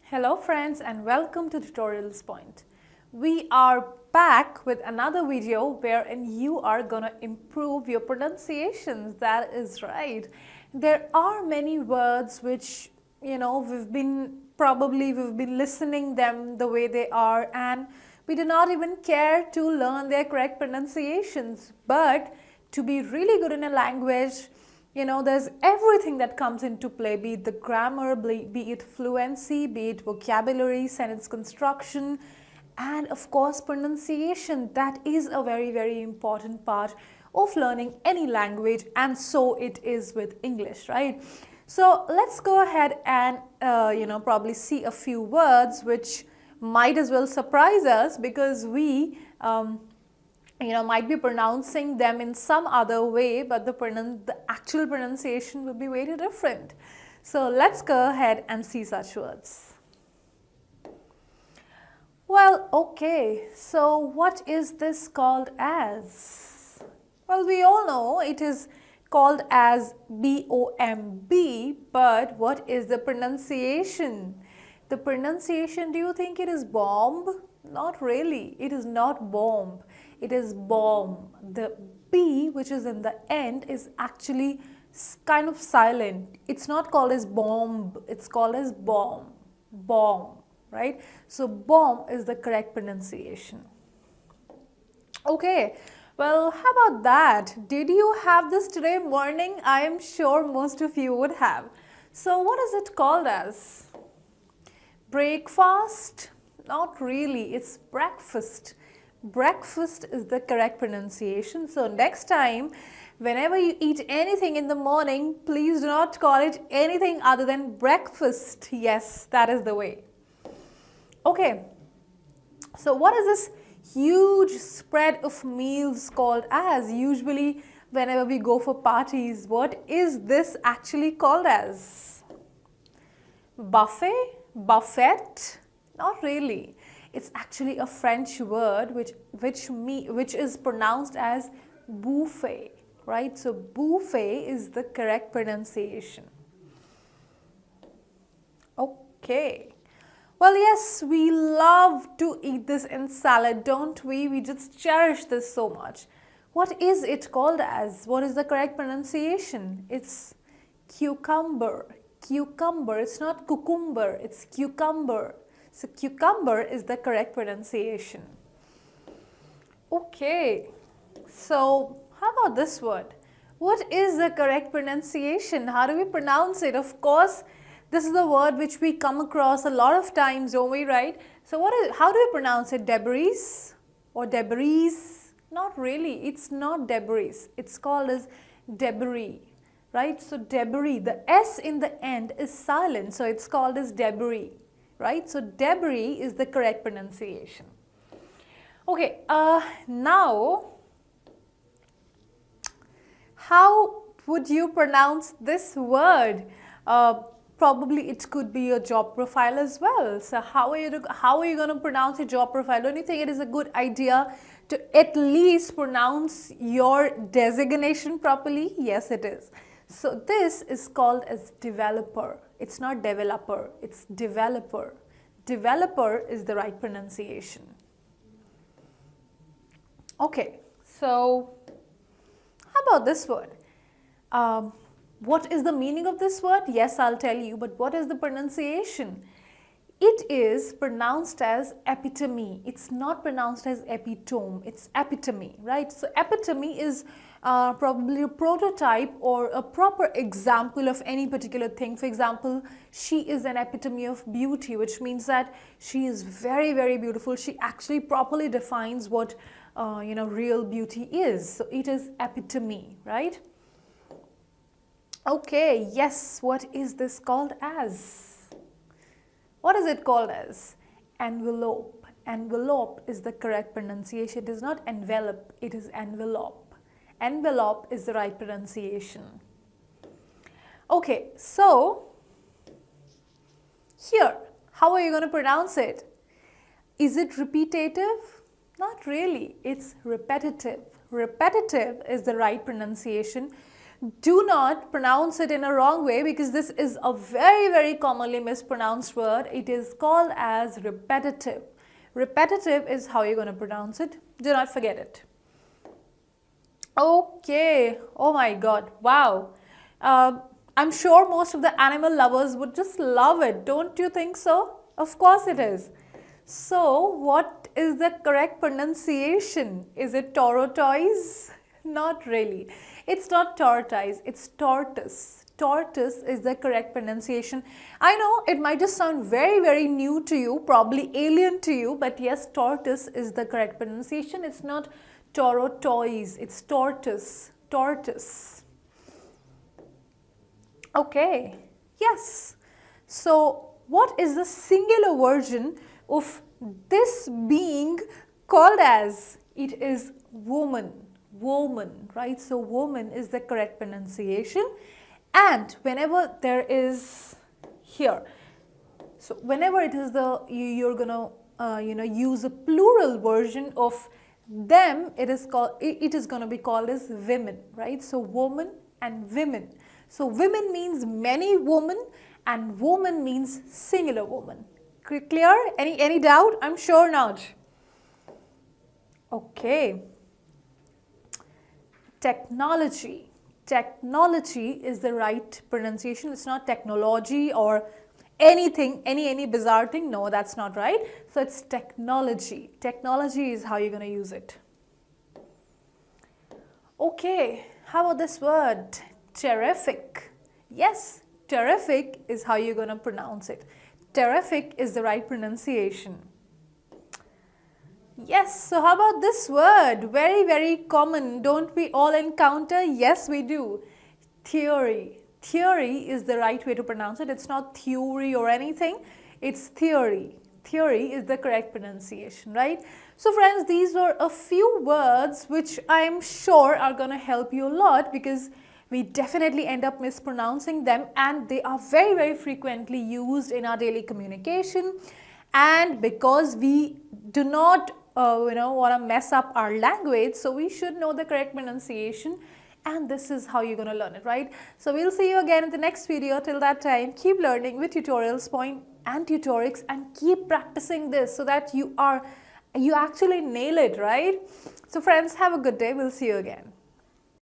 Hello friends and welcome to Tutorials Point. We are back with another video wherein you are gonna improve your pronunciations. That is right. There are many words which we've been listening them the way they are and we do not even care to learn their correct pronunciations. But to be really good in a language, there's everything that comes into play, be it the grammar, be it fluency, be it vocabulary, sentence construction, and of course pronunciation. That is a very, very important part of learning any language, and so it is with English, right? So let's go ahead and probably see a few words which might as well surprise us because we might be pronouncing them in some other way, but the actual pronunciation will be very different. So let's go ahead and see such words. Well, okay, so what is this called as? Well, we all know it is called as B-O-M-B, but what is the pronunciation? The pronunciation, do you think it is bomb? Not really. It is not bomb. It is bomb. The B which is in the end is actually kind of silent. It's not called as bomb. It's called as bomb. Bomb, right? So bomb is the correct pronunciation. Okay. Well, how about that? Did you have this today morning? I am sure most of you would have. So what is it called as? Breakfast? Not really. It's breakfast. Breakfast is the correct pronunciation. So next time, whenever you eat anything in the morning, please do not call it anything other than breakfast. Yes, that is the way. Okay. So what is this huge spread of meals called as? Usually, whenever we go for parties, what is this actually called as? Buffet? Buffet? Not really. It's actually a French word which is pronounced as buffet, right? So buffet is the correct pronunciation. Okay. Well, yes, we love to eat this in salad, don't we? We just cherish this so much. What is it called as? What is the correct pronunciation? It's cucumber. Cucumber. It's not cucumber, it's cucumber. So cucumber is the correct pronunciation. Okay, so how about this word? What is the correct pronunciation? How do we pronounce it? Of course, this is the word which we come across a lot of times, don't we, right? So how do we pronounce it? Debris or debris? Not really, it's not debris. It's called as debris, right? So debris, the S in the end is silent, so it's called as debris. Right? So debris is the correct pronunciation. Okay, now how would you pronounce this word? Probably it could be your job profile as well. So how are you going to pronounce your job profile? Don't you think it is a good idea to at least pronounce your designation properly? Yes, it is. So this is called as developer. It's not developer, it's developer. Developer is the right pronunciation. Okay, so how about this word? What is the meaning of this word? Yes, I'll tell you, but what is the pronunciation? It is pronounced as epitome. It's not pronounced as epitome, it's epitome, right? So epitome is probably a prototype or a proper example of any particular thing. For example, she is an epitome of beauty, which means that she is very, very beautiful. She actually properly defines what real beauty is. So it is epitome, right? Okay, yes, what is this called as? What is it called as? Envelope. Envelope is the correct pronunciation. It is not envelope, it is envelope. Envelope is the right pronunciation. Okay, so here, how are you going to pronounce it? Is it repetative? Not really, it's repetitive. Repetitive is the right pronunciation Do not pronounce it in a wrong way because this is a very, very commonly mispronounced word. It is called as repetitive. Repetitive is how you're going to pronounce it. Do not forget it. Okay. Oh my God. Wow. I'm sure most of the animal lovers would just love it. Don't you think so? Of course it is. So, what is the correct pronunciation? Is it tortoise? Not really. It's not tortoise, it's tortoise. Tortoise is the correct pronunciation. I know it might just sound very, very new to you, probably alien to you, but yes, tortoise is the correct pronunciation. It's not tortoise, it's tortoise. Tortoise. Okay, yes. So, what is the singular version of this being called as? It is woman. Woman, right? So, woman is the correct pronunciation. And whenever there is here, so whenever it is you're gonna use a plural version of them, it is going to be called as women, right? So, woman and women. So, women means many women and woman means singular woman. Clear? Any doubt? I'm sure not. Okay. Technology. Technology is the right pronunciation. It's not technology or anything, any bizarre thing. No, that's not right. So, it's technology. Technology is how you're going to use it. Okay. How about this word? Terrific. Yes, terrific is how you're going to pronounce it. Terrific is the right pronunciation. Yes, so how about this word? Very, very common. Don't we all encounter? Yes, we do. Theory. Theory is the right way to pronounce it. It's not theory or anything. It's theory. Theory is the correct pronunciation, right? So friends, these were a few words which I'm sure are going to help you a lot because we definitely end up mispronouncing them and they are very, very frequently used in our daily communication. And because we do not want to mess up our language, so we should know the correct pronunciation, and this is how you're going to learn it, right? So we'll see you again in the next video. Till that time, keep learning with Tutorials Point and Tutorix and keep practicing this so that you actually nail it, right? So friends, have a good day. We'll see you again.